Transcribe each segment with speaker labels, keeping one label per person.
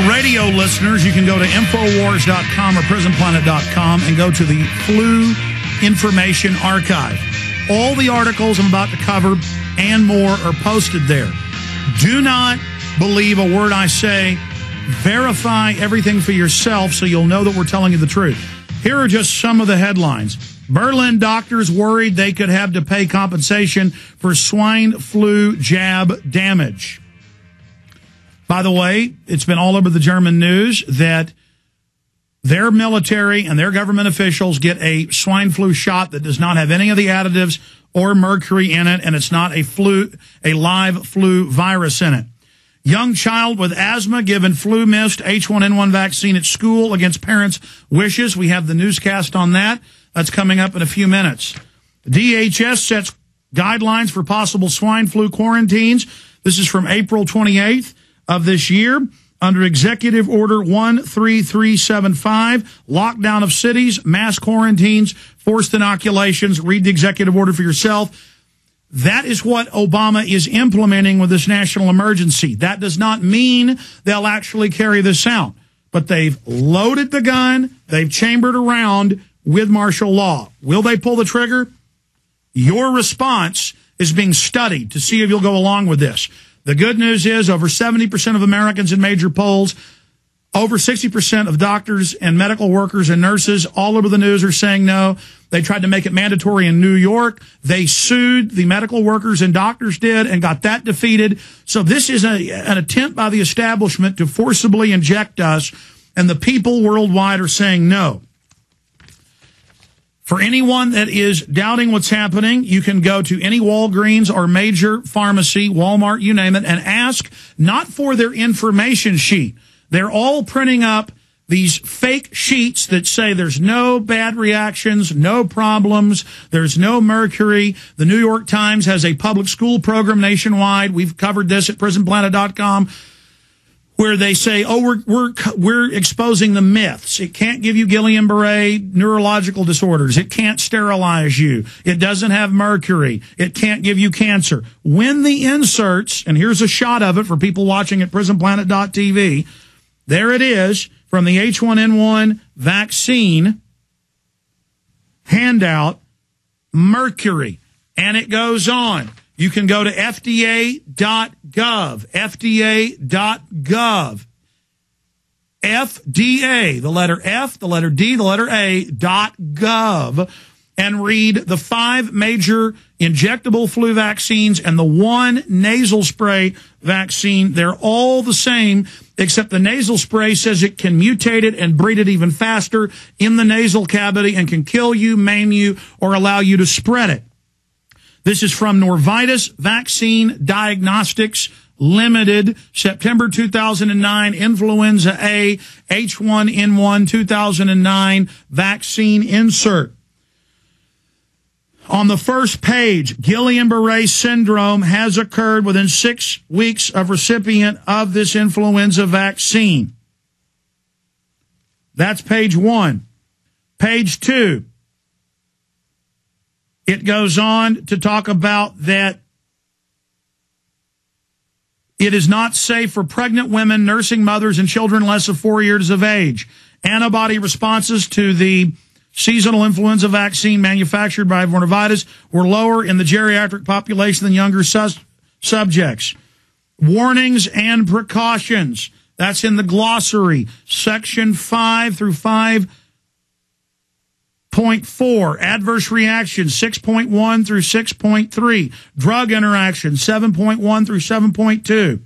Speaker 1: radio listeners, you can go to INFOWARS.com or PrisonPlanet.com and go to the Flu Information Archive. All the articles I'm about to cover and more are posted there. Do not believe a word I say. Verify everything for yourself so you'll know that we're telling you the truth. Here are just some of the headlines. Berlin doctors worried they could have to pay compensation for swine flu jab damage. By the way, it's been all over the German news that their military and their government officials get a swine flu shot that does not have any of the additives or mercury in it, and it's not a live flu virus in it. Young child with asthma given flu mist H1N1 vaccine at school against parents' wishes. We have the newscast on that. That's coming up in a few minutes. DHS sets guidelines for possible swine flu quarantines. This is from April 28th of this year. Under Executive Order 13375, lockdown of cities, mass quarantines, forced inoculations. Read the executive order for yourself. That is what Obama is implementing with this national emergency. That does not mean they'll actually carry this out. But they've loaded the gun. They've chambered around with martial law. Will they pull the trigger? Your response is being studied to see if you'll go along with this. The good news is over 70% of Americans in major polls, over 60% of doctors and medical workers and nurses all over the news are saying no. They tried to make it mandatory in New York. They sued, the medical workers and doctors did, and got that defeated. So this is an attempt by the establishment to forcibly inject us, and the people worldwide are saying no. For anyone that is doubting what's happening, you can go to any Walgreens or major pharmacy, Walmart, you name it, and ask not for their information sheet. They're all printing up these fake sheets that say there's no bad reactions, no problems, there's no mercury. The New York Times has a public school program nationwide. We've covered this at PrisonPlanet.com. Where they say, oh, we're exposing the myths. It can't give you Guillain-Barré neurological disorders. It can't sterilize you. It doesn't have mercury. It can't give you cancer. When the inserts, and here's a shot of it for people watching at PrisonPlanet.tv, there it is from the H1N1 vaccine handout, mercury, and it goes on. You can go to FDA.gov, FDA.gov, FDA, the letter F, the letter D, the letter A.gov, and read the 5 major injectable flu vaccines and the 1 nasal spray vaccine. They're all the same, except the nasal spray says it can mutate it and breed it even faster in the nasal cavity and can kill you, maim you, or allow you to spread it. This is from Norvitis Vaccine Diagnostics Limited, September 2009, Influenza A, H1N1 2009 vaccine insert. On the first page, Guillain-Barré syndrome has occurred within 6 weeks of recipient of this influenza vaccine. That's page 1. Page 2. It goes on to talk about that it is not safe for pregnant women, nursing mothers, and children less than 4 years of age. Antibody responses to the seasonal influenza vaccine manufactured by Norvitis were lower in the geriatric population than younger subjects. Warnings and precautions. That's in the glossary, section 5 through 5.4, adverse reactions 6.1 through 6.3, drug interactions 7.1 through 7.2.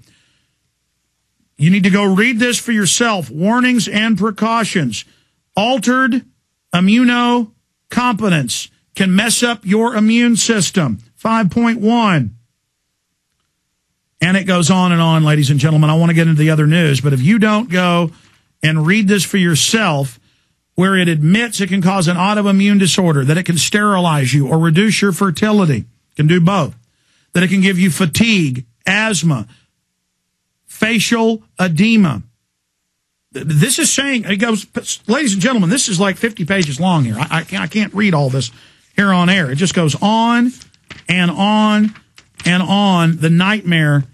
Speaker 1: You need to go read this for yourself. Warnings and precautions. Altered immunocompetence can mess up your immune system. 5.1. And it goes on, ladies and gentlemen. I want to get into the other news, but if you don't go and read this for yourself, where it admits it can cause an autoimmune disorder, that it can sterilize you or reduce your fertility, it can do both, that it can give you fatigue, asthma, facial edema. This is saying, it goes, ladies and gentlemen, this is like 50 pages long here. I can't read all this here on air. It just goes on and on and on, the nightmare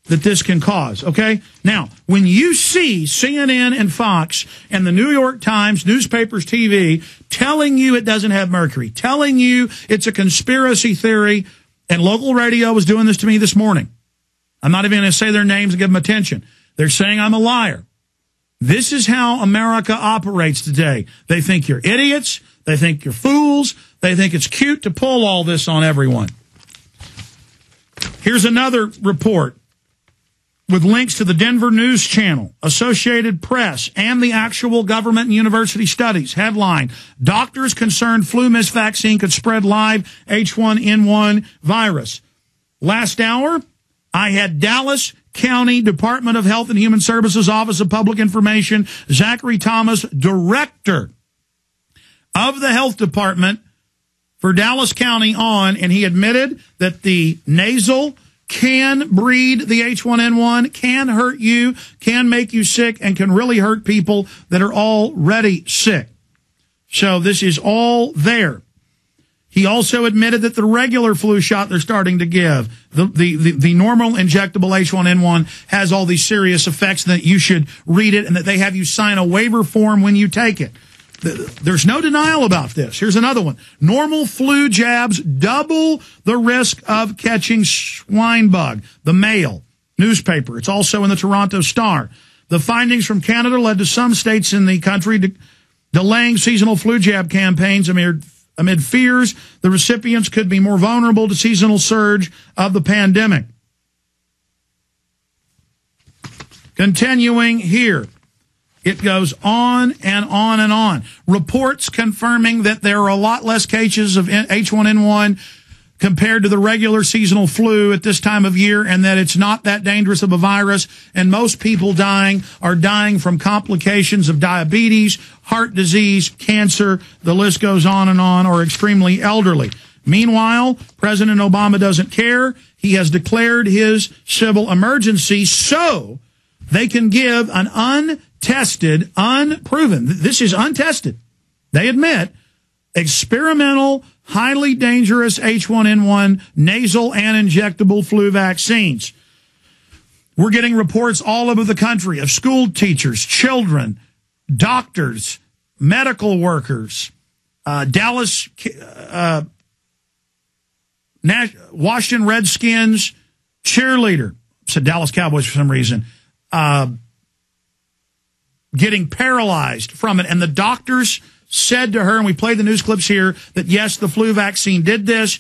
Speaker 1: that this can cause, okay? Now, when you see CNN and Fox and the New York Times, newspapers, TV, telling you it doesn't have mercury, telling you it's a conspiracy theory, and local radio was doing this to me this morning. I'm not even going to say their names and give them attention. They're saying I'm a liar. This is how America operates today. They think you're idiots. They think you're fools. They think it's cute to pull all this on everyone. Here's another report with links to the Denver News Channel, Associated Press, and the actual government and university studies. Headline, doctors concerned flu mist vaccine could spread live H1N1 virus. Last hour, I had Dallas County Department of Health and Human Services Office of Public Information, Zachary Thomas, director of the health department for Dallas County on, and he admitted that the nasal can breed the H1N1, can hurt you, can make you sick, and can really hurt people that are already sick. So this is all there. He also admitted that the regular flu shot they're starting to give, the normal injectable H1N1, has all these serious effects, that you should read it and that they have you sign a waiver form when you take it. There's no denial about this. Here's another one. Normal flu jabs double the risk of catching swine bug. The Mail newspaper. It's also in the Toronto Star. The findings from Canada led to some states in the country delaying seasonal flu jab campaigns amid fears the recipients could be more vulnerable to seasonal surge of the pandemic. Continuing here. It goes on and on and on. Reports confirming that there are a lot less cases of H1N1 compared to the regular seasonal flu at this time of year, and that it's not that dangerous of a virus, and most people are dying from complications of diabetes, heart disease, cancer, the list goes on and on, or extremely elderly. Meanwhile, President Obama doesn't care. He has declared his civil emergency so they can give an untested, unproven, this is untested, they admit, experimental, highly dangerous H1N1 nasal and injectable flu vaccines. We're getting reports all over the country of school teachers, children, doctors, medical workers, Dallas, Washington Redskins cheerleader, said Dallas Cowboys for some reason, getting paralyzed from it. And the doctors said to her, and we played the news clips here, that yes, the flu vaccine did this.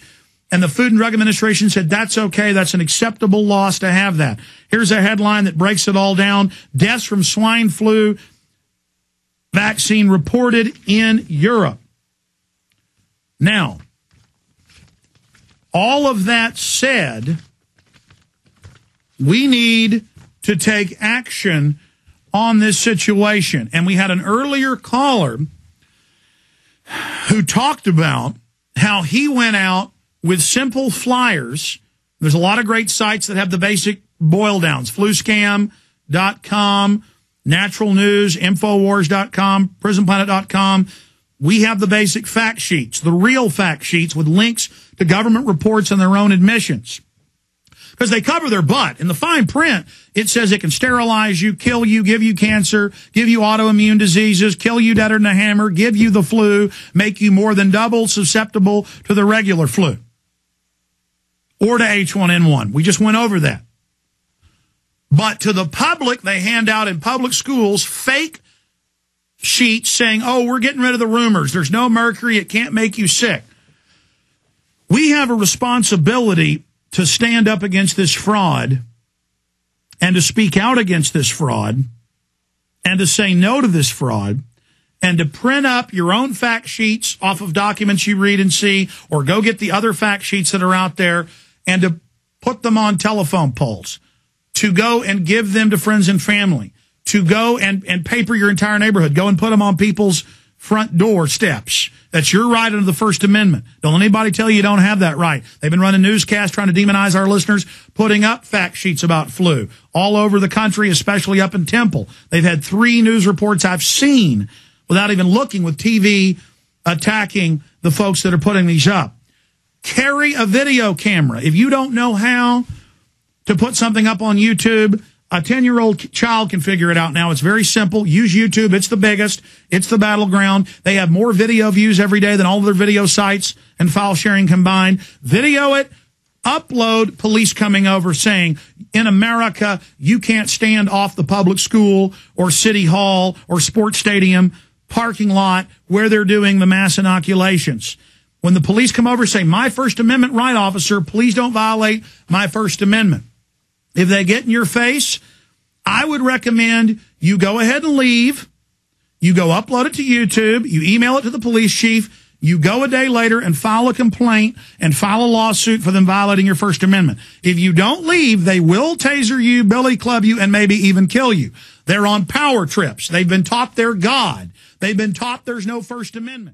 Speaker 1: And the Food and Drug Administration said that's okay. That's an acceptable loss to have that. Here's a headline that breaks it all down. Deaths from swine flu vaccine reported in Europe. Now, all of that said, we need to take action on this situation. And we had an earlier caller who talked about how he went out with simple flyers. There's a lot of great sites that have the basic boil downs. Fluscam.com, Natural News, INFOWARS.com, PrisonPlanet.com. We have the basic fact sheets, the real fact sheets with links to government reports and their own admissions. Because they cover their butt. In the fine print, it says it can sterilize you, kill you, give you cancer, give you autoimmune diseases, kill you deader than a hammer, give you the flu, make you more than double susceptible to the regular flu or to H1N1. We just went over that. But to the public, they hand out in public schools fake sheets saying, oh, we're getting rid of the rumors. There's no mercury. It can't make you sick. We have a responsibility to stand up against this fraud and to speak out against this fraud and to say no to this fraud and to print up your own fact sheets off of documents you read and see, or go get the other fact sheets that are out there and to put them on telephone poles, to go and give them to friends and family, to go and paper your entire neighborhood, go and put them on people's front door steps. That's your right under the First Amendment. Don't let anybody tell you don't have that right. They've been running newscasts trying to demonize our listeners, putting up fact sheets about flu all over the country, especially up in Temple. They've had 3 news reports I've seen without even looking with TV attacking the folks that are putting these up. Carry a video camera. If you don't know how to put something up on YouTube. A 10-year-old child can figure it out now. It's very simple. Use YouTube. It's the biggest. It's the battleground. They have more video views every day than all of their video sites and file sharing combined. Video it. Upload police coming over saying, in America, you can't stand off the public school or city hall or sports stadium parking lot where they're doing the mass inoculations. When the police come over, say, my First Amendment right, officer, please don't violate my First Amendment. If they get in your face, I would recommend you go ahead and leave. You go upload it to YouTube. You email it to the police chief. You go a day later and file a complaint and file a lawsuit for them violating your First Amendment. If you don't leave, they will taser you, billy club you, and maybe even kill you. They're on power trips. They've been taught they're God. They've been taught there's no First Amendment.